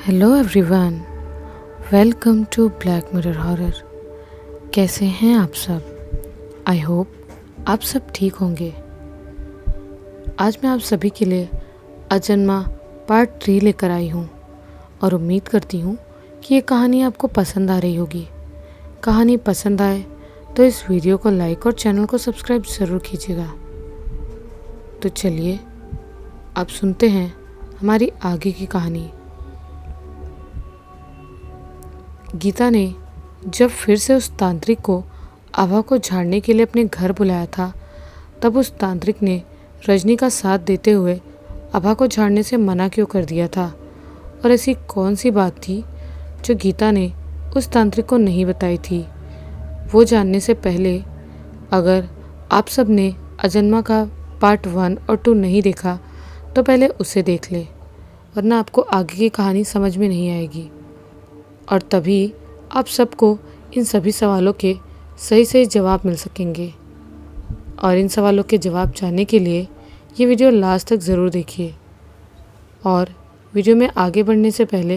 Hello everyone, welcome to Black Mirror horror. कैसे हैं आप सब? आई होप आप सब ठीक होंगे। आज मैं आप सभी के लिए अजन्मा पार्ट 3 लेकर आई हूँ और उम्मीद करती हूँ कि ये कहानी आपको पसंद आ रही होगी। कहानी पसंद आए तो इस वीडियो को लाइक और चैनल को सब्सक्राइब ज़रूर कीजिएगा। तो चलिए अब सुनते हैं हमारी आगे की कहानी। गीता ने जब फिर से उस तांत्रिक को आभा को झाड़ने के लिए अपने घर बुलाया था, तब उस तांत्रिक ने रजनी का साथ देते हुए आभा को झाड़ने से मना क्यों कर दिया था, और ऐसी कौन सी बात थी जो गीता ने उस तांत्रिक को नहीं बताई थी। वो जानने से पहले अगर आप सब ने अजन्मा का पार्ट 1 और 2 नहीं देखा तो पहले उसे देख ले, वरना आपको आगे की कहानी समझ में नहीं आएगी और तभी आप सबको इन सभी सवालों के सही सही जवाब मिल सकेंगे। और इन सवालों के जवाब जानने के लिए ये वीडियो लास्ट तक ज़रूर देखिए। और वीडियो में आगे बढ़ने से पहले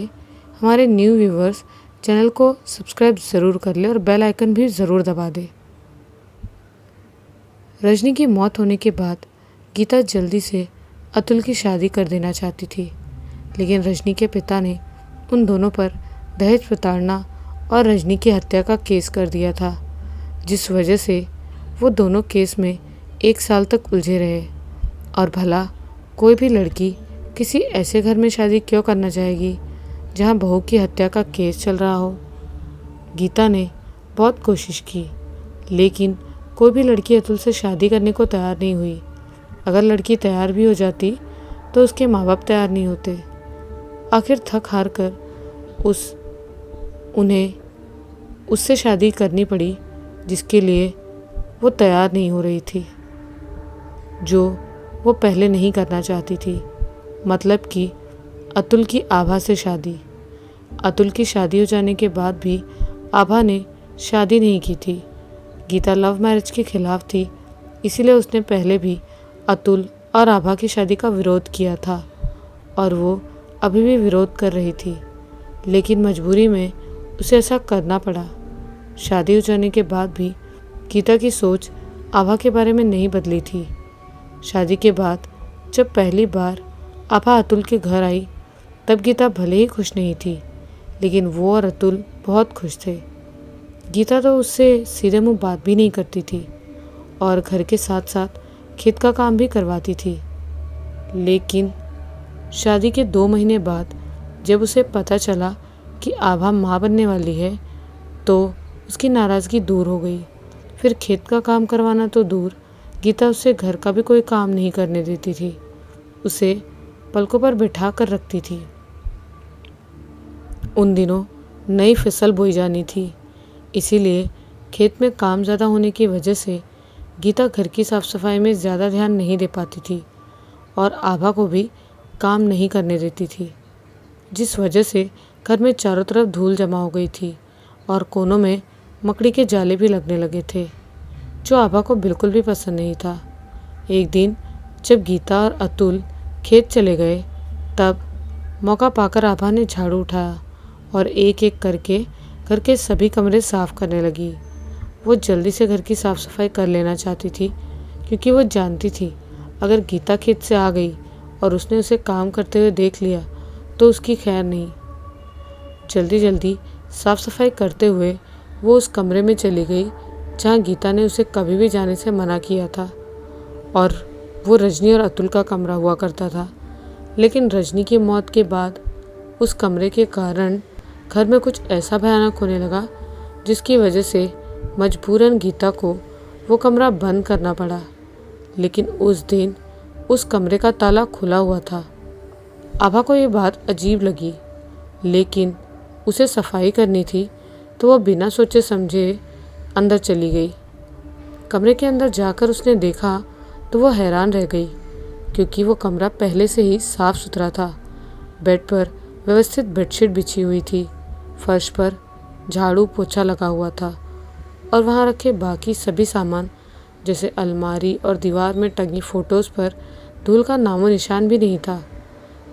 हमारे न्यू व्यूवर्स चैनल को सब्सक्राइब ज़रूर कर ले और बेल आइकन भी ज़रूर दबा दे। रजनी की मौत होने के बाद गीता जल्दी से अतुल की शादी कर देना चाहती थी, लेकिन रजनी के पिता ने उन दोनों पर दहेज प्रताड़ना और रजनी की हत्या का केस कर दिया था, जिस वजह से वो दोनों केस में 1 साल तक उलझे रहे। और भला कोई भी लड़की किसी ऐसे घर में शादी क्यों करना चाहेगी जहां बहू की हत्या का केस चल रहा हो। गीता ने बहुत कोशिश की, लेकिन कोई भी लड़की अतुल से शादी करने को तैयार नहीं हुई। अगर लड़की तैयार भी हो जाती तो उसके माँ बाप तैयार नहीं होते। आखिर थक हार कर उन्हें उससे शादी करनी पड़ी जिसके लिए वो तैयार नहीं हो रही थी, जो वो पहले नहीं करना चाहती थी, मतलब कि अतुल की आभा से शादी। अतुल की शादी हो जाने के बाद भी आभा ने शादी नहीं की थी। गीता लव मैरिज के खिलाफ थी, इसीलिए उसने पहले भी अतुल और आभा की शादी का विरोध किया था और वो अभी भी विरोध कर रही थी, लेकिन मजबूरी में उसे ऐसा करना पड़ा। शादी हो जाने के बाद भी गीता की सोच आभा के बारे में नहीं बदली थी। शादी के बाद जब पहली बार आभा अतुल के घर आई, तब गीता भले ही खुश नहीं थी, लेकिन वो और अतुल बहुत खुश थे। गीता तो उससे सीधे मुंह बात भी नहीं करती थी और घर के साथ साथ खेत का काम भी करवाती थी। लेकिन शादी के 2 महीने बाद जब उसे पता चला कि आभा माँ बनने वाली है, तो उसकी नाराज़गी दूर हो गई। फिर खेत का काम करवाना तो दूर, गीता उससे घर का भी कोई काम नहीं करने देती थी, उसे पलकों पर बिठा कर रखती थी। उन दिनों नई फसल बोई जानी थी, इसीलिए खेत में काम ज़्यादा होने की वजह से गीता घर की साफ़ सफाई में ज़्यादा ध्यान नहीं दे पाती थी और आभा को भी काम नहीं करने देती थी, जिस वजह से घर में चारों तरफ धूल जमा हो गई थी और कोनों में मकड़ी के जाले भी लगने लगे थे, जो आभा को बिल्कुल भी पसंद नहीं था। एक दिन जब गीता और अतुल खेत चले गए, तब मौका पाकर आभा ने झाड़ू उठाया और एक एक करके घर के सभी कमरे साफ करने लगी। वो जल्दी से घर की साफ सफाई कर लेना चाहती थी, क्योंकि वो जानती थी अगर गीता खेत से आ गई और उसने उसे काम करते हुए देख लिया तो उसकी खैर नहीं। जल्दी जल्दी साफ सफाई करते हुए वो उस कमरे में चली गई जहाँ गीता ने उसे कभी भी जाने से मना किया था, और वो रजनी और अतुल का कमरा हुआ करता था। लेकिन रजनी की मौत के बाद उस कमरे के कारण घर में कुछ ऐसा भयानक होने लगा, जिसकी वजह से मजबूरन गीता को वो कमरा बंद करना पड़ा। लेकिन उस दिन उस कमरे का ताला खुला हुआ था। आभा को ये बात अजीब लगी, लेकिन उसे सफाई करनी थी तो वह बिना सोचे समझे अंदर चली गई। कमरे के अंदर जाकर उसने देखा तो वह हैरान रह गई, क्योंकि वो कमरा पहले से ही साफ सुथरा था। बेड पर व्यवस्थित बेडशीट बिछी हुई थी, फर्श पर झाड़ू पोछा लगा हुआ था और वहाँ रखे बाकी सभी सामान जैसे अलमारी और दीवार में टंगी फ़ोटोज़ पर धूल का नामो निशान भी नहीं था।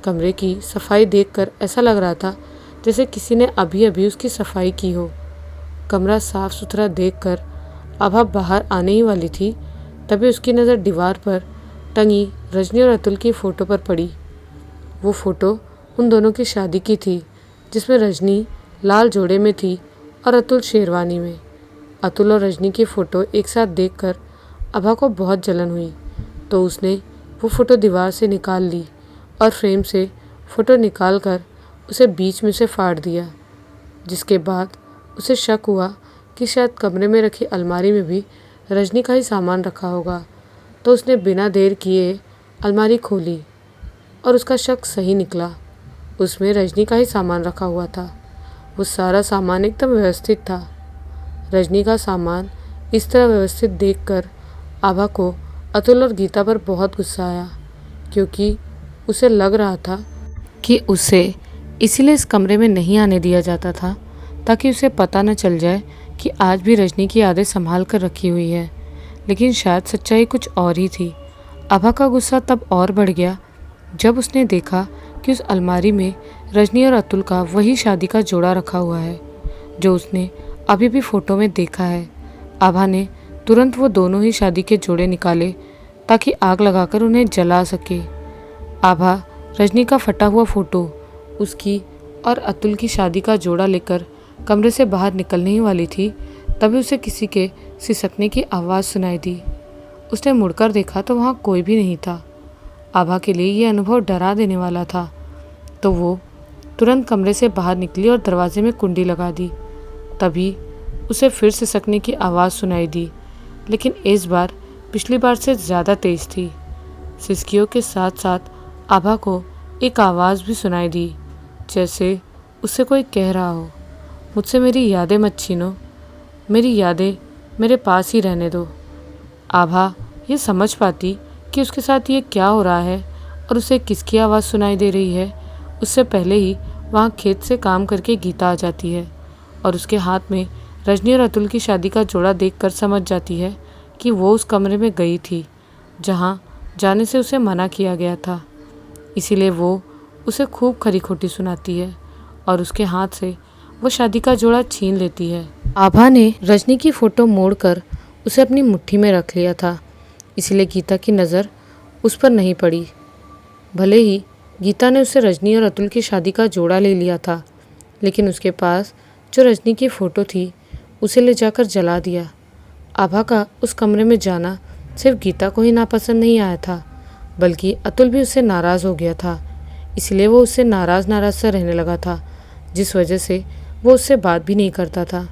कमरे की सफाई देखकर ऐसा लग रहा था जैसे किसी ने अभी अभी उसकी सफाई की हो। कमरा साफ सुथरा देखकर आभा बाहर आने ही वाली थी, तभी उसकी नज़र दीवार पर टंगी रजनी और अतुल की फ़ोटो पर पड़ी। वो फ़ोटो उन दोनों की शादी की थी, जिसमें रजनी लाल जोड़े में थी और अतुल शेरवानी में। अतुल और रजनी की फ़ोटो एक साथ देखकर आभा को बहुत जलन हुई, तो उसने वो फ़ोटो दीवार से निकाल ली और फ्रेम से फ़ोटो निकाल कर उसे बीच में से फाड़ दिया। जिसके बाद उसे शक हुआ कि शायद कमरे में रखी अलमारी में भी रजनी का ही सामान रखा होगा, तो उसने बिना देर किए अलमारी खोली और उसका शक सही निकला। उसमें रजनी का ही सामान रखा हुआ था। वो सारा सामान एकदम व्यवस्थित था। रजनी का सामान इस तरह व्यवस्थित देखकर आभा को अतुल और गीता पर बहुत गुस्सा आया, क्योंकि उसे लग रहा था कि उसे इसीलिए इस कमरे में नहीं आने दिया जाता था, ताकि उसे पता न चल जाए कि आज भी रजनी की यादें संभाल कर रखी हुई है। लेकिन शायद सच्चाई कुछ और ही थी। आभा का गुस्सा तब और बढ़ गया जब उसने देखा कि उस अलमारी में रजनी और अतुल का वही शादी का जोड़ा रखा हुआ है जो उसने अभी भी फ़ोटो में देखा है। आभा ने तुरंत वो दोनों ही शादी के जोड़े निकाले ताकि आग लगाकर उन्हें जला सके। आभा रजनी का फटा हुआ फ़ोटो, उसकी और अतुल की शादी का जोड़ा लेकर कमरे से बाहर निकलने ही वाली थी, तभी उसे किसी के सिसकने की आवाज़ सुनाई दी। उसने मुड़कर देखा तो वहाँ कोई भी नहीं था। आभा के लिए ये अनुभव डरा देने वाला था, तो वो तुरंत कमरे से बाहर निकली और दरवाजे में कुंडी लगा दी। तभी उसे फिर सिसकने की आवाज़ सुनाई दी, लेकिन इस बार पिछली बार से ज़्यादा तेज़ थी। सिसकियों के साथ साथ आभा को एक आवाज़ भी सुनाई दी, जैसे उससे कोई कह रहा हो, मुझसे मेरी यादें मत छीनो, मेरी यादें मेरे पास ही रहने दो। आभा ये समझ पाती कि उसके साथ ये क्या हो रहा है और उसे किसकी आवाज़ सुनाई दे रही है, उससे पहले ही वहाँ खेत से काम करके गीता आ जाती है और उसके हाथ में रजनी और अतुल की शादी का जोड़ा देखकर समझ जाती है कि वो उस कमरे में गई थी जहाँ जाने से उसे मना किया गया था। इसीलिए वो उसे खूब खरी खोटी सुनाती है और उसके हाथ से वो शादी का जोड़ा छीन लेती है। आभा ने रजनी की फ़ोटो मोड़कर उसे अपनी मुट्ठी में रख लिया था, इसलिए गीता की नज़र उस पर नहीं पड़ी। भले ही गीता ने उससे रजनी और अतुल की शादी का जोड़ा ले लिया था, लेकिन उसके पास जो रजनी की फ़ोटो थी उसे ले जाकर जला दिया। आभा का उस कमरे में जाना सिर्फ गीता को ही नापसंद नहीं आया था, बल्कि अतुल भी उससे नाराज़ हो गया था। इसलिए वो उससे नाराज़ सा रहने लगा था, जिस वजह से वो उससे बात भी नहीं करता था।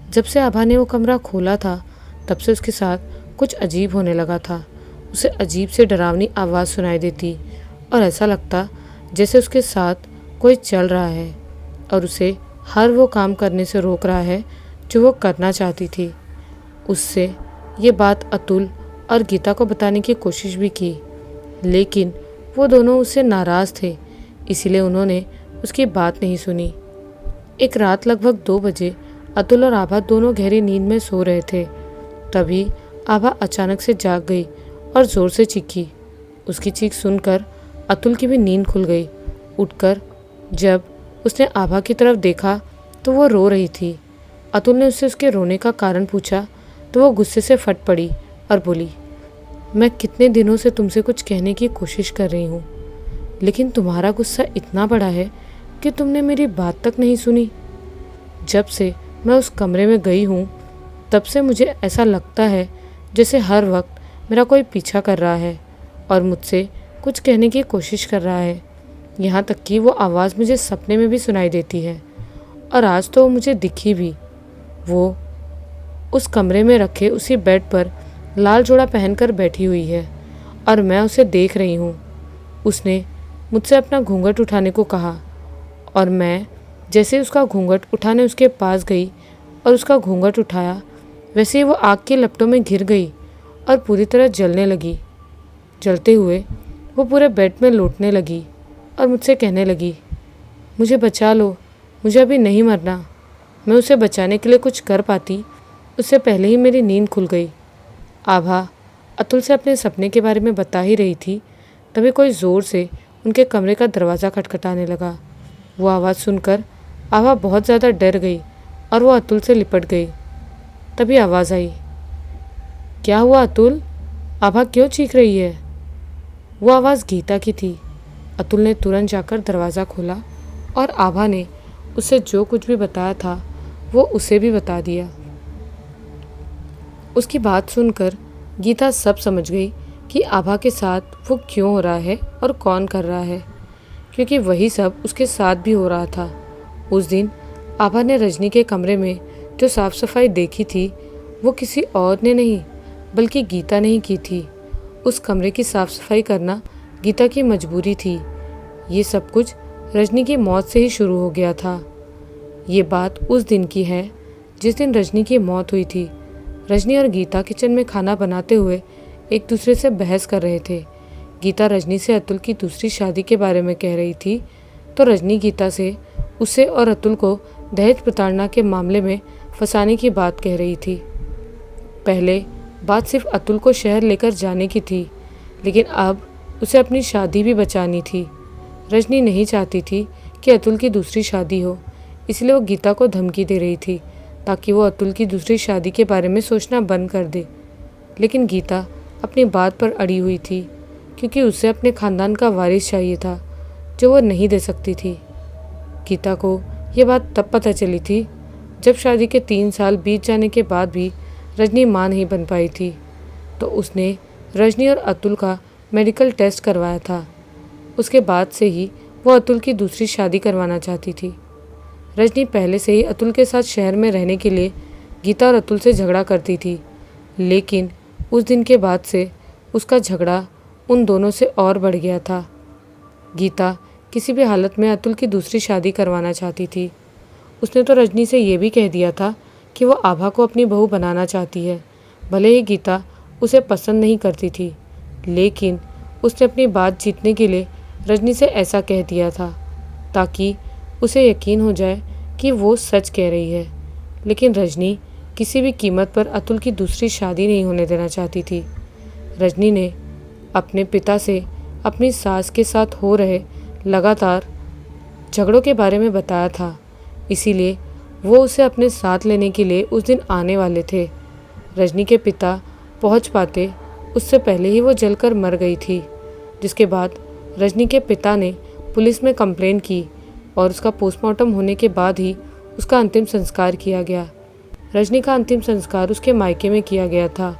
जब से आभा ने वो कमरा खोला था, तब से उसके साथ कुछ अजीब होने लगा था। उसे अजीब से डरावनी आवाज़ सुनाई देती और ऐसा लगता जैसे उसके साथ कोई चल रहा है और उसे हर वो काम करने से रोक रहा है जो वो करना चाहती थी। उससे ये बात अतुल और गीता को बताने की कोशिश भी की, लेकिन वो दोनों उससे नाराज़ थे, इसीलिए उन्होंने उसकी बात नहीं सुनी। एक रात लगभग 2 बजे अतुल और आभा दोनों गहरी नींद में सो रहे थे। तभी आभा अचानक से जाग गई और ज़ोर से चीखी। उसकी चीख सुनकर अतुल की भी नींद खुल गई। उठकर जब उसने आभा की तरफ देखा तो वो रो रही थी। अतुल ने उससे उसके रोने का कारण पूछा तो वो गुस्से से फट पड़ी और बोली, मैं कितने दिनों से तुमसे कुछ कहने की कोशिश कर रही हूँ, लेकिन तुम्हारा गुस्सा इतना बड़ा है कि तुमने मेरी बात तक नहीं सुनी। जब से मैं उस कमरे में गई हूँ तब से मुझे ऐसा लगता है जैसे हर वक्त मेरा कोई पीछा कर रहा है और मुझसे कुछ कहने की कोशिश कर रहा है। यहाँ तक कि वो आवाज़ मुझे सपने में भी सुनाई देती है और आज तो वो मुझे दिखी भी। वो उस कमरे में रखे उसी बेड पर लाल जोड़ा पहनकर बैठी हुई है और मैं उसे देख रही हूँ। उसने मुझसे अपना घूंघट उठाने को कहा और मैं जैसे उसका घूंघट उठाने उसके पास गई और उसका घूंघट उठाया, वैसे ही वो आग की लपटों में घिर गई और पूरी तरह जलने लगी। जलते हुए वो पूरे बेड में लौटने लगी और मुझसे कहने लगी, मुझे बचा लो, मुझे अभी नहीं मरना। मैं उसे बचाने के लिए कुछ कर पाती उससे पहले ही मेरी नींद खुल गई। आभा अतुल से अपने सपने के बारे में बता ही रही थी, तभी कोई ज़ोर से उनके कमरे का दरवाज़ा खटखटाने लगा। वो आवाज़ सुनकर आभा बहुत ज़्यादा डर गई और वो अतुल से लिपट गई। तभी आवाज़ आई, क्या हुआ अतुल? आभा क्यों चीख रही है? वो आवाज़ गीता की थी। अतुल ने तुरंत जाकर दरवाज़ा खोला और आभा ने उसे जो कुछ भी बताया था वो उसे भी बता दिया। उसकी बात सुनकर गीता सब समझ गई कि आभा के साथ वो क्यों हो रहा है और कौन कर रहा है, क्योंकि वही सब उसके साथ भी हो रहा था। उस दिन आभा ने रजनी के कमरे में जो साफ सफाई देखी थी वो किसी और ने नहीं बल्कि गीता ने ही की थी। उस कमरे की साफ सफाई करना गीता की मजबूरी थी। ये सब कुछ रजनी की मौत से ही शुरू हो गया था। ये बात उस दिन की है जिस दिन रजनी की मौत हुई थी। रजनी और गीता किचन में खाना बनाते हुए एक दूसरे से बहस कर रहे थे। गीता रजनी से अतुल की दूसरी शादी के बारे में कह रही थी तो रजनी गीता से उसे और अतुल को दहेज प्रताड़ना के मामले में फंसाने की बात कह रही थी। पहले बात सिर्फ अतुल को शहर लेकर जाने की थी, लेकिन अब उसे अपनी शादी भी बचानी थी। रजनी नहीं चाहती थी कि अतुल की दूसरी शादी हो, इसलिए वो गीता को धमकी दे रही थी ताकि वो अतुल की दूसरी शादी के बारे में सोचना बंद कर दे। लेकिन गीता अपनी बात पर अड़ी हुई थी क्योंकि उसे अपने खानदान का वारिस चाहिए था जो वो नहीं दे सकती थी। गीता को ये बात तब पता चली थी जब शादी के 3 साल बीत जाने के बाद भी रजनी मां नहीं बन पाई थी, तो उसने रजनी और अतुल का मेडिकल टेस्ट करवाया था। उसके बाद से ही वो अतुल की दूसरी शादी करवाना चाहती थी। रजनी पहले से ही अतुल के साथ शहर में रहने के लिए गीता और अतुल से झगड़ा करती थी, लेकिन उस दिन के बाद से उसका झगड़ा उन दोनों से और बढ़ गया था। गीता किसी भी हालत में अतुल की दूसरी शादी करवाना चाहती थी। उसने तो रजनी से ये भी कह दिया था कि वो आभा को अपनी बहू बनाना चाहती है। भले ही गीता उसे पसंद नहीं करती थी, लेकिन उसने अपनी बात जीतने के लिए रजनी से ऐसा कह दिया था ताकि उसे यकीन हो जाए कि वो सच कह रही है। लेकिन रजनी किसी भी कीमत पर अतुल की दूसरी शादी नहीं होने देना चाहती थी। रजनी ने अपने पिता से अपनी सास के साथ हो रहे लगातार झगड़ों के बारे में बताया था, इसीलिए वो उसे अपने साथ लेने के लिए उस दिन आने वाले थे। रजनी के पिता पहुंच पाते उससे पहले ही वो जलकर मर गई थी, जिसके बाद रजनी के पिता ने पुलिस में कंप्लेंट की और उसका पोस्टमार्टम होने के बाद ही उसका अंतिम संस्कार किया गया। रजनी का अंतिम संस्कार उसके मायके में किया गया था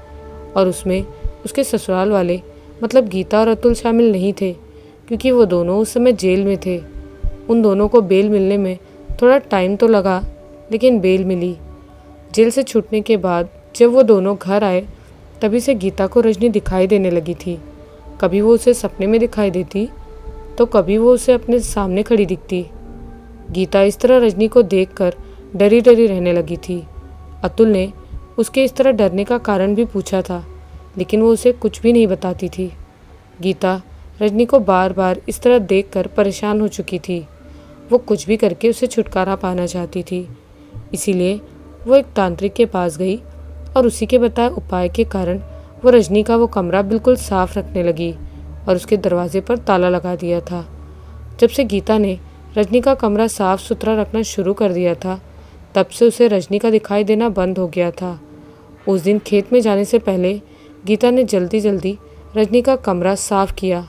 और उसमें उसके ससुराल वाले मतलब गीता और अतुल शामिल नहीं थे, क्योंकि वो दोनों उस समय जेल में थे। उन दोनों को बेल मिलने में थोड़ा टाइम तो लगा, लेकिन बेल मिली। जेल से छूटने के बाद जब वो दोनों घर आए तभी से गीता को रजनी दिखाई देने लगी थी। कभी वो उसे सपने में दिखाई देती तो कभी वो उसे अपने सामने खड़ी दिखती। गीता इस तरह रजनी को देखकर डरी डरी रहने लगी थी। अतुल ने उसके इस तरह डरने का कारण भी पूछा था, लेकिन वो उसे कुछ भी नहीं बताती थी। गीता रजनी को बार बार इस तरह देखकर परेशान हो चुकी थी। वो कुछ भी करके उसे छुटकारा पाना चाहती थी, इसीलिए वो एक तांत्रिक के पास गई और उसी के बताए उपाय के कारण वो रजनी का वो कमरा बिल्कुल साफ रखने लगी और उसके दरवाजे पर ताला लगा दिया था। जब से गीता ने रजनी का कमरा साफ सुथरा रखना शुरू कर दिया था, तब से उसे रजनी का दिखाई देना बंद हो गया था। उस दिन खेत में जाने से पहले गीता ने जल्दी जल्दी रजनी का कमरा साफ किया,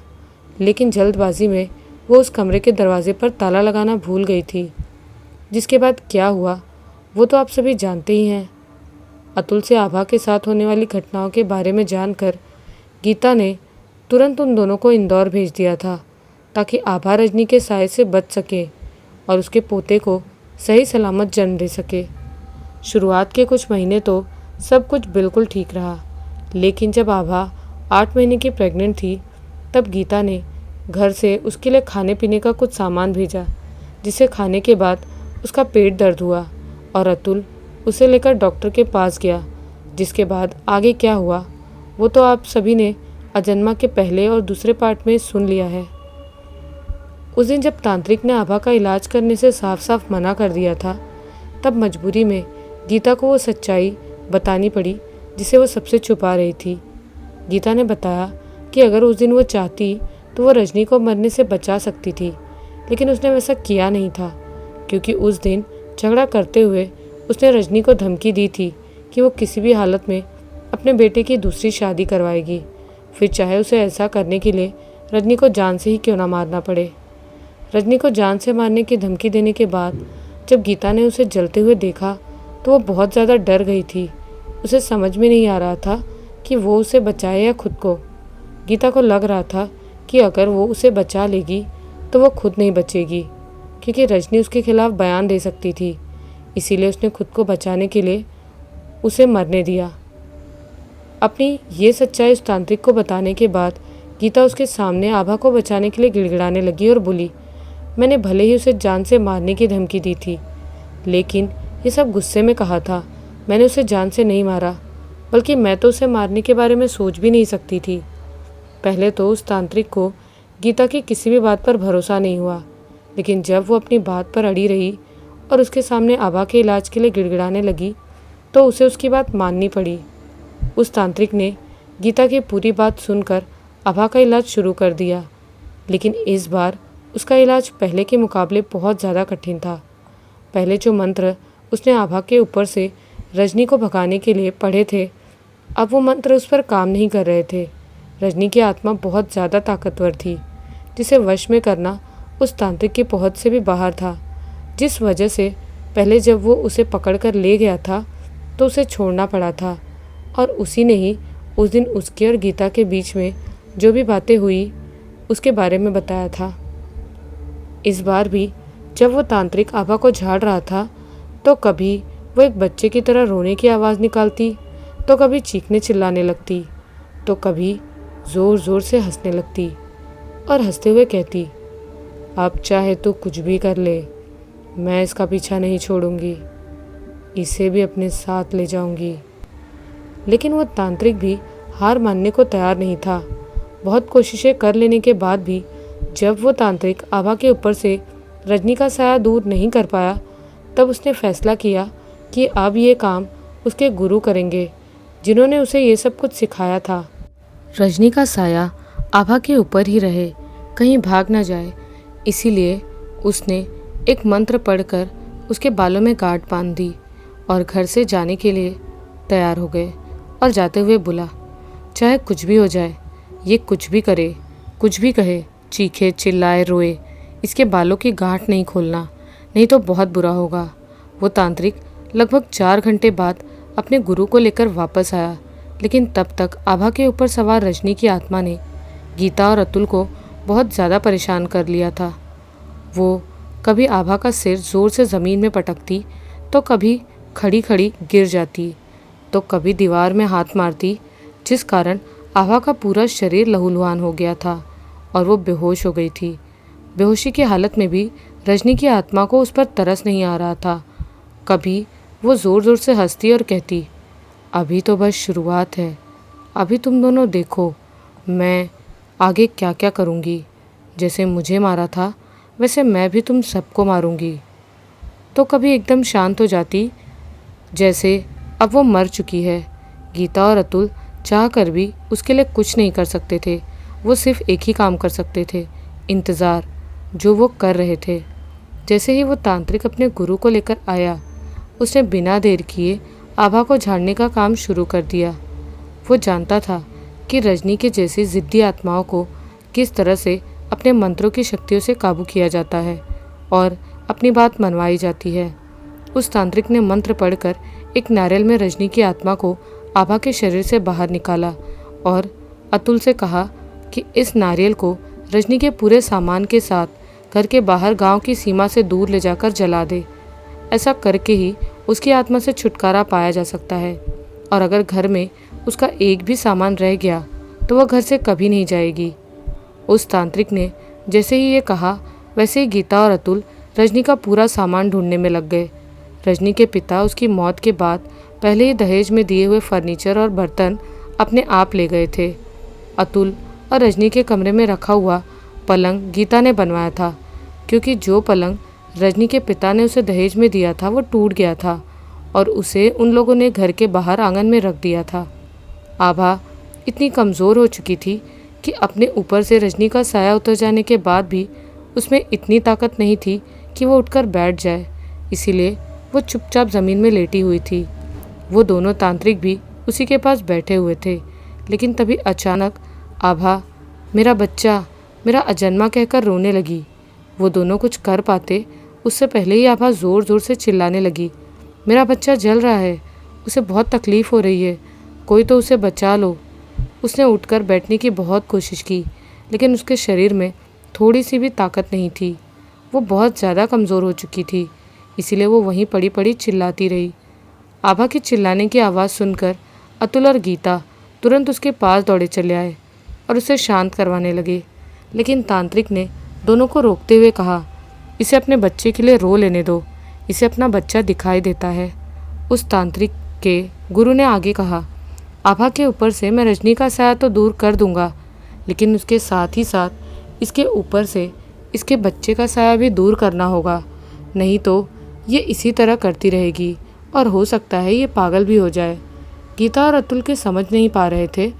लेकिन जल्दबाजी में वो उस कमरे के दरवाजे पर ताला लगाना भूल गई थी। जिसके बाद क्या हुआ वो तो आप सभी जानते ही हैं। अतुल से आभा के साथ होने वाली घटनाओं के बारे में जानकर गीता ने तुरंत उन दोनों को इंदौर भेज दिया था ताकि आभा रजनी के साए से बच सके और उसके पोते को सही सलामत जन्म दे सके। शुरुआत के कुछ महीने तो सब कुछ बिल्कुल ठीक रहा, लेकिन जब आभा 8 महीने की प्रेग्नेंट थी तब गीता ने घर से उसके लिए खाने पीने का कुछ सामान भेजा, जिसे खाने के बाद उसका पेट दर्द हुआ और अतुल उसे लेकर डॉक्टर के पास गया। जिसके बाद आगे क्या हुआ वो तो आप सभी ने अजन्मा के पहले और दूसरे पार्ट में सुन लिया है। उस दिन जब तांत्रिक ने आभा का इलाज करने से साफ साफ मना कर दिया था, तब मजबूरी में गीता को वो सच्चाई बतानी पड़ी जिसे वो सबसे छुपा रही थी। गीता ने बताया कि अगर उस दिन वो चाहती तो वो रजनी को मरने से बचा सकती थी, लेकिन उसने वैसा किया नहीं था, क्योंकि उस दिन झगड़ा करते हुए उसने रजनी को धमकी दी थी कि वो किसी भी हालत में अपने बेटे की दूसरी शादी करवाएगी, फिर चाहे उसे ऐसा करने के लिए रजनी को जान से ही क्यों ना मारना पड़े। रजनी को जान से मारने की धमकी देने के बाद जब गीता ने उसे जलते हुए देखा तो वो बहुत ज़्यादा डर गई थी। उसे समझ में नहीं आ रहा था कि वो उसे बचाए या खुद को। गीता को लग रहा था कि अगर वो उसे बचा लेगी तो वो खुद नहीं बचेगी, क्योंकि रजनी उसके खिलाफ बयान दे सकती थी। इसीलिए उसने खुद को बचाने के लिए उसे मरने दिया। अपनी ये सच्चाई उस तांत्रिक को बताने के बाद गीता उसके सामने आभा को बचाने के लिए गिड़गिड़ाने लगी और बोली, मैंने भले ही उसे जान से मारने की धमकी दी थी, लेकिन ये सब गुस्से में कहा था। मैंने उसे जान से नहीं मारा, बल्कि मैं तो उसे मारने के बारे में सोच भी नहीं सकती थी। पहले तो उस तांत्रिक को गीता की किसी भी बात पर भरोसा नहीं हुआ, लेकिन जब वो अपनी बात पर अड़ी रही और उसके सामने आभा के इलाज के लिए गिड़गिड़ाने लगी तो उसे उसकी बात माननी पड़ी। उस तांत्रिक ने गीता की पूरी बात सुनकर आभा का इलाज शुरू कर दिया, लेकिन इस बार उसका इलाज पहले के मुकाबले बहुत ज़्यादा कठिन था। पहले जो मंत्र उसने आभा के ऊपर से रजनी को भगाने के लिए पढ़े थे, अब वो मंत्र उस पर काम नहीं कर रहे थे। रजनी की आत्मा बहुत ज़्यादा ताकतवर थी, जिसे वश में करना उस तांत्रिक की पहुंच से भी बाहर था, जिस वजह से पहले जब वो उसे पकड़कर ले गया था तो उसे छोड़ना पड़ा था। और उसी ने ही उस दिन उसके और गीता के बीच में जो भी बातें हुई उसके बारे में बताया था। इस बार भी जब वो तांत्रिक आभा को झाड़ रहा था तो कभी वो एक बच्चे की तरह रोने की आवाज़ निकालती, तो कभी चीखने चिल्लाने लगती, तो कभी ज़ोर ज़ोर से हंसने लगती और हंसते हुए कहती, अब चाहे तो कुछ भी कर ले, मैं इसका पीछा नहीं छोड़ूंगी, इसे भी अपने साथ ले जाऊंगी। लेकिन वो तांत्रिक भी हार मानने को तैयार नहीं था। बहुत कोशिशें कर लेने के बाद भी जब वो तांत्रिक आभा के ऊपर से रजनी का साया दूर नहीं कर पाया, तब उसने फैसला किया कि अब ये काम उसके गुरु करेंगे, जिन्होंने उसे ये सब कुछ सिखाया था। रजनी का साया आभा के ऊपर ही रहे, कहीं भाग ना जाए, इसीलिए उसने एक मंत्र पढ़कर उसके बालों में गांठ बांध दी और घर से जाने के लिए तैयार हो गए। और जाते हुए बोला, चाहे कुछ भी हो जाए, ये कुछ भी करे, कुछ भी कहे, चीखे चिल्लाए रोए, इसके बालों की गांठ नहीं खोलना, नहीं तो बहुत बुरा होगा। वो तांत्रिक लगभग 4 घंटे बाद अपने गुरु को लेकर वापस आया, लेकिन तब तक आभा के ऊपर सवार रजनी की आत्मा ने गीता और अतुल को बहुत ज़्यादा परेशान कर लिया था। वो कभी आभा का सिर ज़ोर से ज़मीन में पटकती, तो कभी खड़ी खड़ी गिर जाती, तो कभी दीवार में हाथ मारती, जिस कारण आभा का पूरा शरीर लहूलुहान हो गया था और वो बेहोश हो गई थी। बेहोशी की हालत में भी रजनी की आत्मा को उस पर तरस नहीं आ रहा था। कभी वो ज़ोर ज़ोर से हंसती और कहती, अभी तो बस शुरुआत है, अभी तुम दोनों देखो मैं आगे क्या क्या करूँगी, जैसे मुझे मारा था वैसे मैं भी तुम सबको मारूंगी। तो कभी एकदम शांत हो जाती, जैसे अब वो मर चुकी है। गीता और अतुल चाह कर भी उसके लिए कुछ नहीं कर सकते थे। वो सिर्फ एक ही काम कर सकते थे, इंतज़ार, जो वो कर रहे थे। जैसे ही वो तांत्रिक अपने गुरु को लेकर आया, उसने बिना देर किए आभा को झाड़ने का काम शुरू कर दिया। वो जानता था कि रजनी के जैसी ज़िद्दी आत्माओं को किस तरह से अपने मंत्रों की शक्तियों से काबू किया जाता है और अपनी बात मनवाई जाती है। उस तांत्रिक ने मंत्र पढ़कर एक नारियल में रजनी की आत्मा को आभा के शरीर से बाहर निकाला और अतुल से कहा कि इस नारियल को रजनी के पूरे सामान के साथ घर के बाहर गांव की सीमा से दूर ले जाकर जला दे। ऐसा करके ही उसकी आत्मा से छुटकारा पाया जा सकता है, और अगर घर में उसका एक भी सामान रह गया तो वह घर से कभी नहीं जाएगी। उस तांत्रिक ने जैसे ही ये कहा, वैसे ही गीता और अतुल रजनी का पूरा सामान ढूंढने में लग गए। रजनी के पिता उसकी मौत के बाद पहले ही दहेज में दिए हुए फर्नीचर और बर्तन अपने आप ले गए थे। अतुल और रजनी के कमरे में रखा हुआ पलंग गीता ने बनवाया था, क्योंकि जो पलंग रजनी के पिता ने उसे दहेज में दिया था वो टूट गया था और उसे उन लोगों ने घर के बाहर आंगन में रख दिया था। आभा इतनी कमज़ोर हो चुकी थी कि अपने ऊपर से रजनी का साया उतर जाने के बाद भी उसमें इतनी ताकत नहीं थी कि वो उठकर बैठ जाए, इसीलिए वो चुपचाप ज़मीन में लेटी हुई थी। वो दोनों तांत्रिक भी उसी के पास बैठे हुए थे, लेकिन तभी अचानक आभा मेरा बच्चा, मेरा अजन्मा कहकर रोने लगी। वो दोनों कुछ कर पाते उससे पहले ही आभा ज़ोर ज़ोर से चिल्लाने लगी, मेरा बच्चा जल रहा है, उसे बहुत तकलीफ़ हो रही है, कोई तो उसे बचा लो। उसने उठकर बैठने की बहुत कोशिश की, लेकिन उसके शरीर में थोड़ी सी भी ताकत नहीं थी। वो बहुत ज़्यादा कमज़ोर हो चुकी थी, इसीलिए वो वहीं पड़ी पड़ी चिल्लाती रही। आभा की चिल्लाने की आवाज़ सुनकर अतुल और गीता तुरंत उसके पास दौड़े चले आए और उसे शांत करवाने लगे, लेकिन तांत्रिक ने दोनों को रोकते हुए कहा, इसे अपने बच्चे के लिए रो लेने दो, इसे अपना बच्चा दिखाई देता है। उस तांत्रिक के गुरु ने आगे कहा, आभा के ऊपर से मैं रजनी का साया तो दूर कर दूंगा, लेकिन उसके साथ ही साथ इसके ऊपर से इसके बच्चे का साया भी दूर करना होगा, नहीं तो ये इसी तरह करती रहेगी और हो सकता है ये पागल भी हो जाए। गीता और अतुल के समझ नहीं पा रहे थे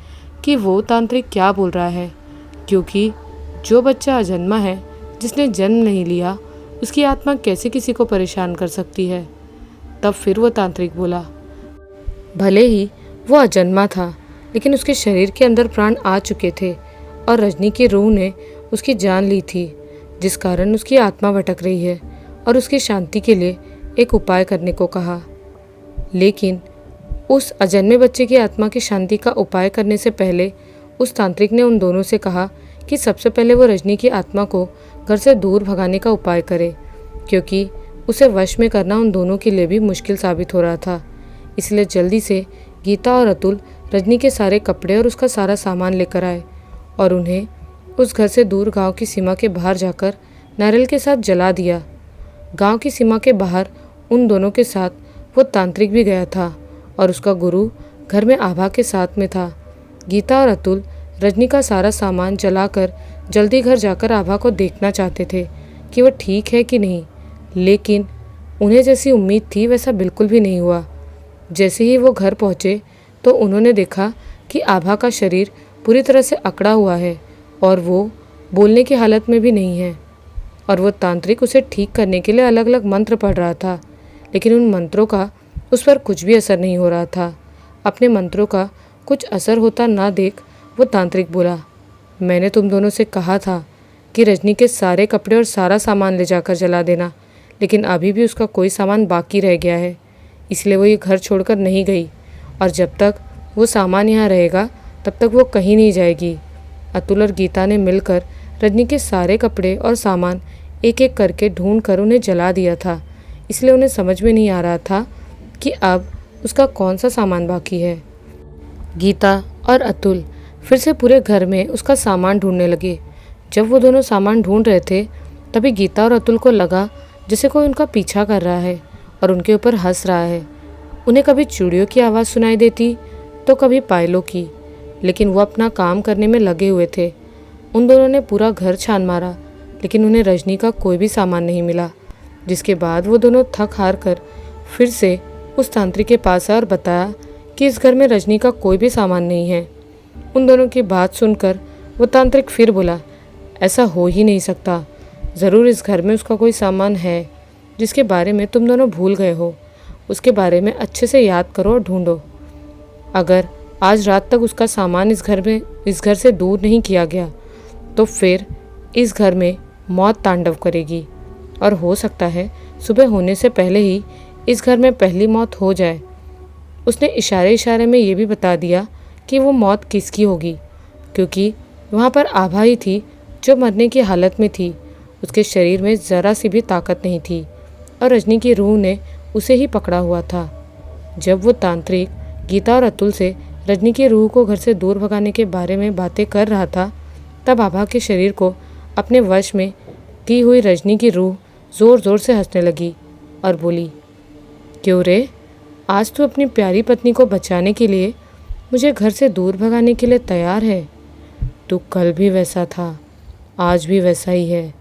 कि वो तांत्रिक क्या बोल रहा है, क्योंकि जो बच्चा अजन्मा है, जिसने जन्म नहीं लिया, उसकी आत्मा कैसे किसी को परेशान कर सकती है। तब फिर वो तांत्रिक बोला, भले ही वो अजन्मा था, लेकिन उसके शरीर के अंदर प्राण आ चुके थे और रजनी की रूह ने उसकी जान ली थी, जिस कारण उसकी आत्मा भटक रही है, और उसकी शांति के लिए एक उपाय करने को कहा। लेकिन उस अजन्मे बच्चे की आत्मा की शांति का उपाय करने से पहले उस तांत्रिक ने उन दोनों से कहा कि सबसे पहले वो रजनी की आत्मा को घर से दूर भगाने का उपाय करे, क्योंकि उसे वश में करना उन दोनों के लिए भी मुश्किल साबित हो रहा था। इसलिए जल्दी से गीता और अतुल रजनी के सारे कपड़े और उसका सारा सामान लेकर आए और उन्हें उस घर से दूर गांव की सीमा के बाहर जाकर नारियल के साथ जला दिया। गांव की सीमा के बाहर उन दोनों के साथ वो तांत्रिक भी गया था और उसका गुरु घर में आभा के साथ में था। गीता और अतुल रजनी का सारा सामान जलाकर जल्दी घर जाकर आभा को देखना चाहते थे कि वह ठीक है कि नहीं, लेकिन उन्हें जैसी उम्मीद थी वैसा बिल्कुल भी नहीं हुआ। जैसे ही वो घर पहुँचे तो उन्होंने देखा कि आभा का शरीर पूरी तरह से अकड़ा हुआ है और वो बोलने की हालत में भी नहीं है, और वो तांत्रिक उसे ठीक करने के लिए अलग अलग मंत्र पढ़ रहा था, लेकिन उन मंत्रों का उस पर कुछ भी असर नहीं हो रहा था। अपने मंत्रों का कुछ असर होता ना देख वो तांत्रिक बोला, मैंने तुम दोनों से कहा था कि रजनी के सारे कपड़े और सारा सामान ले जाकर जला देना, लेकिन अभी भी उसका कोई सामान बाकी रह गया है, इसलिए वो ये घर छोड़कर नहीं गई, और जब तक वो सामान यहाँ रहेगा तब तक वो कहीं नहीं जाएगी। अतुल और गीता ने मिलकर रजनी के सारे कपड़े और सामान एक एक करके ढूंढ कर उन्हें जला दिया था, इसलिए उन्हें समझ में नहीं आ रहा था कि अब उसका कौन सा सामान बाकी है। गीता और अतुल फिर से पूरे घर में उसका सामान ढूंढने लगे। जब वो दोनों सामान ढूंढ रहे थे तभी गीता और अतुल को लगा जैसे कोई उनका पीछा कर रहा है और उनके ऊपर हंस रहा है। उन्हें कभी चूड़ियों की आवाज़ सुनाई देती तो कभी पायलों की, लेकिन वो अपना काम करने में लगे हुए थे। उन दोनों ने पूरा घर छान मारा, लेकिन उन्हें रजनी का कोई भी सामान नहीं मिला, जिसके बाद वो दोनों थक हार कर फिर से उस तांत्रिक के पास आए और बताया कि इस घर में रजनी का कोई भी सामान नहीं है। उन दोनों की बात सुनकर वो तांत्रिक फिर बोला, ऐसा हो ही नहीं सकता, ज़रूर इस घर में उसका कोई सामान है जिसके बारे में तुम दोनों भूल गए हो। उसके बारे में अच्छे से याद करो और ढूंढो। अगर आज रात तक उसका सामान इस घर से दूर नहीं किया गया तो फिर इस घर में मौत तांडव करेगी, और हो सकता है सुबह होने से पहले ही इस घर में पहली मौत हो जाए। उसने इशारे इशारे में ये भी बता दिया कि वो मौत किसकी होगी, क्योंकि वहाँ पर आभा ही थी जो मरने की हालत में थी। उसके शरीर में ज़रा सी भी ताकत नहीं थी और रजनी की रूह ने उसे ही पकड़ा हुआ था। जब वो तांत्रिक गीता और अतुल से रजनी की रूह को घर से दूर भगाने के बारे में बातें कर रहा था, तब आभा के शरीर को अपने वश में की हुई रजनी की रूह ज़ोर ज़ोर से हंसने लगी और बोली, क्यों रे, आज तू अपनी प्यारी पत्नी को बचाने के लिए मुझे घर से दूर भगाने के लिए तैयार है? तू कल भी वैसा था, आज भी वैसा ही है।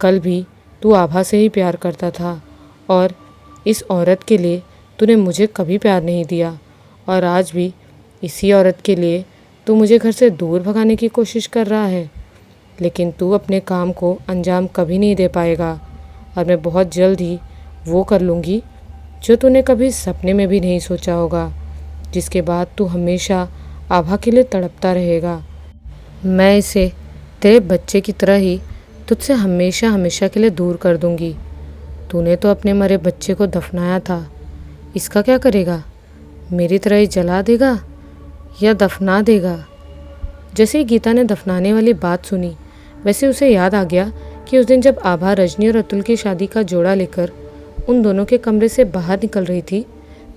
कल भी तू आभा से ही प्यार करता था और इस औरत के लिए तूने मुझे कभी प्यार नहीं दिया, और आज भी इसी औरत के लिए तू मुझे घर से दूर भगाने की कोशिश कर रहा है, लेकिन तू अपने काम को अंजाम कभी नहीं दे पाएगा और मैं बहुत जल्द ही वो कर लूँगी जो तूने कभी सपने में भी नहीं सोचा होगा, जिसके बाद तू हमेशा आभा के लिए तड़पता रहेगा। मैं इसे तेरे बच्चे की तरह ही तुझसे हमेशा हमेशा के लिए दूर कर दूँगी। तूने तो अपने मरे बच्चे को दफनाया था, इसका क्या करेगा? मेरी तरह ही जला देगा या दफना देगा? जैसे ही गीता ने दफनाने वाली बात सुनी, वैसे उसे याद आ गया कि उस दिन जब आभा रजनी और अतुल की शादी का जोड़ा लेकर उन दोनों के कमरे से बाहर निकल रही थी,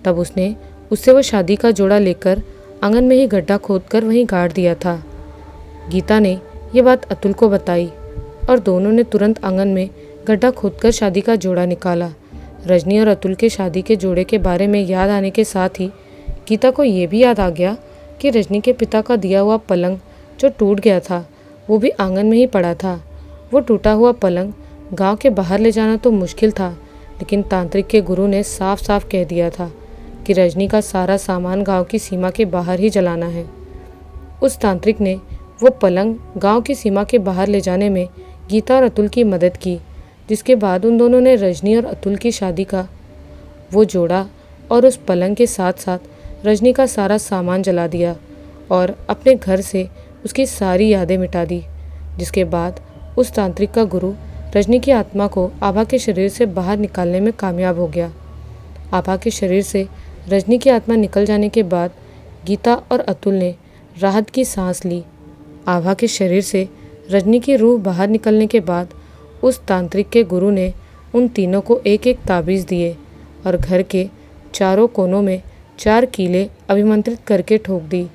तब उसने उससे वो शादी का जोड़ा लेकर आंगन में ही गड्ढा खोदकर वहीं गाड़ दिया था। गीता ने ये बात अतुल को बताई और दोनों ने तुरंत आंगन में गड्ढा खोदकर शादी का जोड़ा निकाला। रजनी और अतुल के शादी के जोड़े के बारे में याद आने के साथ ही गीता को ये भी याद आ गया कि रजनी के पिता का दिया हुआ पलंग जो टूट गया था, वो भी आंगन में ही पड़ा था। वो टूटा हुआ पलंग गांव के बाहर ले जाना तो मुश्किल था, लेकिन तांत्रिक के गुरु ने साफ साफ कह दिया था कि रजनी का सारा सामान गांव की सीमा के बाहर ही जलाना है। उस तांत्रिक ने वो पलंग गांव की सीमा के बाहर ले जाने में गीता और अतुल की मदद की, जिसके बाद उन दोनों ने रजनी और अतुल की शादी का वो जोड़ा और उस पलंग के साथ साथ रजनी का सारा सामान जला दिया और अपने घर से उसकी सारी यादें मिटा दी। जिसके बाद उस तांत्रिक का गुरु रजनी की आत्मा को आभा के शरीर से बाहर निकालने में कामयाब हो गया। आभा के शरीर से रजनी की आत्मा निकल जाने के बाद गीता और अतुल ने राहत की सांस ली। आभा के शरीर से रजनी की रूह बाहर निकलने के बाद उस तांत्रिक के गुरु ने उन तीनों को एक एक ताबीज़ दिए और घर के चारों कोनों में 4 कीलें अभिमंत्रित करके ठोक दी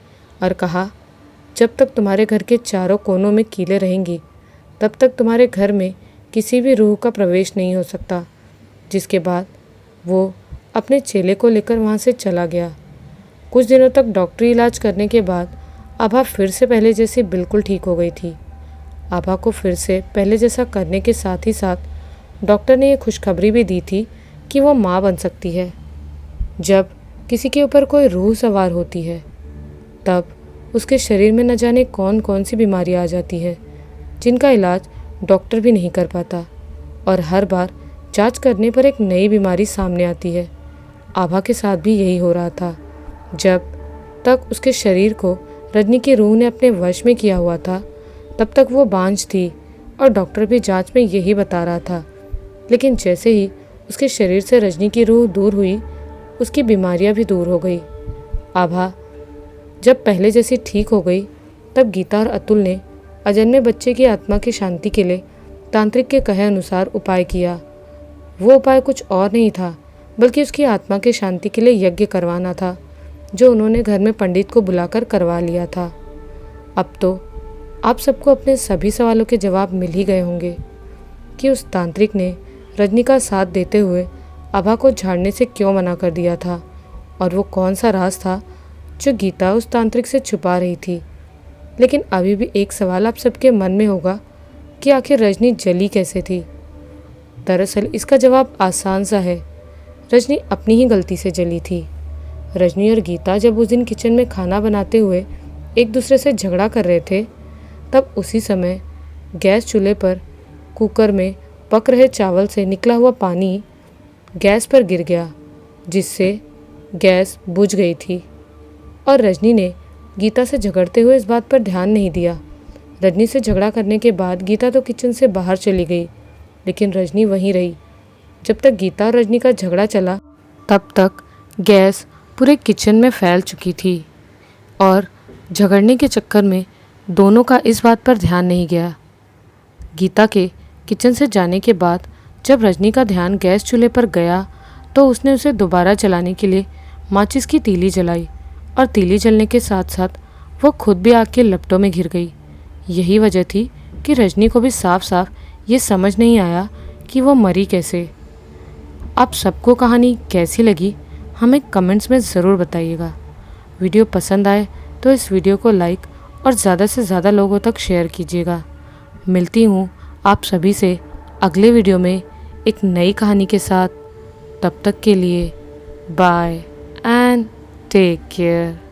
और कहा, जब तक तुम्हारे घर के चारों कोनों में कीलें रहेंगी तब तक तुम्हारे घर में किसी भी रूह का प्रवेश नहीं हो सकता। जिसके बाद वो अपने चेले को लेकर वहाँ से चला गया। कुछ दिनों तक डॉक्टरी इलाज करने के बाद आभा फिर से पहले जैसी बिल्कुल ठीक हो गई थी। आभा को फिर से पहले जैसा करने के साथ ही साथ डॉक्टर ने ये खुशखबरी भी दी थी कि वो माँ बन सकती है। जब किसी के ऊपर कोई रूह सवार होती है तब उसके शरीर में न जाने कौन कौन सी बीमारियाँ आ जाती है, जिनका इलाज डॉक्टर भी नहीं कर पाता और हर बार जांच करने पर एक नई बीमारी सामने आती है। आभा के साथ भी यही हो रहा था। जब तक उसके शरीर को रजनी की रूह ने अपने वश में किया हुआ था तब तक वो बांझ थी और डॉक्टर भी जांच में यही बता रहा था, लेकिन जैसे ही उसके शरीर से रजनी की रूह दूर हुई, उसकी बीमारियां भी दूर हो गई। आभा जब पहले जैसी ठीक हो गई तब गीता और अतुल ने अजन्मे बच्चे की आत्मा की शांति के लिए तांत्रिक के कहे अनुसार उपाय किया। वो उपाय कुछ और नहीं था बल्कि उसकी आत्मा की शांति के लिए यज्ञ करवाना था, जो उन्होंने घर में पंडित को बुलाकर करवा लिया था। अब तो आप सबको अपने सभी सवालों के जवाब मिल ही गए होंगे कि उस तांत्रिक ने रजनी का साथ देते हुए आभा को झाड़ने से क्यों मना कर दिया था और वो कौन सा राज था जो गीता उस तांत्रिक से छुपा रही थी। लेकिन अभी भी एक सवाल आप सबके मन में होगा कि आखिर रजनी जली कैसे थी। दरअसल इसका जवाब आसान सा है, रजनी अपनी ही गलती से जली थी। रजनी और गीता जब उस दिन किचन में खाना बनाते हुए एक दूसरे से झगड़ा कर रहे थे, तब उसी समय गैस चूल्हे पर कुकर में पक रहे चावल से निकला हुआ पानी गैस पर गिर गया, जिससे गैस बुझ गई थी और रजनी ने गीता से झगड़ते हुए इस बात पर ध्यान नहीं दिया। रजनी से झगड़ा करने के बाद गीता तो किचन से बाहर चली गई, लेकिन रजनी वहीं रही। जब तक गीता और रजनी का झगड़ा चला तब तक गैस पूरे किचन में फैल चुकी थी और झगड़ने के चक्कर में दोनों का इस बात पर ध्यान नहीं गया। गीता के किचन से जाने के बाद जब रजनी का ध्यान गैस चूल्हे पर गया तो उसने उसे दोबारा जलाने के लिए माचिस की तीली जलाई और तीली जलने के साथ साथ वो खुद भी आग के लपटों में घिर गई। यही वजह थी कि रजनी को भी साफ साफ ये समझ नहीं आया कि वो मरी कैसे। आप सबको कहानी कैसी लगी हमें कमेंट्स में ज़रूर बताइएगा। वीडियो पसंद आए तो इस वीडियो को लाइक और ज़्यादा से ज़्यादा लोगों तक शेयर कीजिएगा। मिलती हूँ आप सभी से अगले वीडियो में एक नई कहानी के साथ। तब तक के लिए बाय एंड टेक केयर।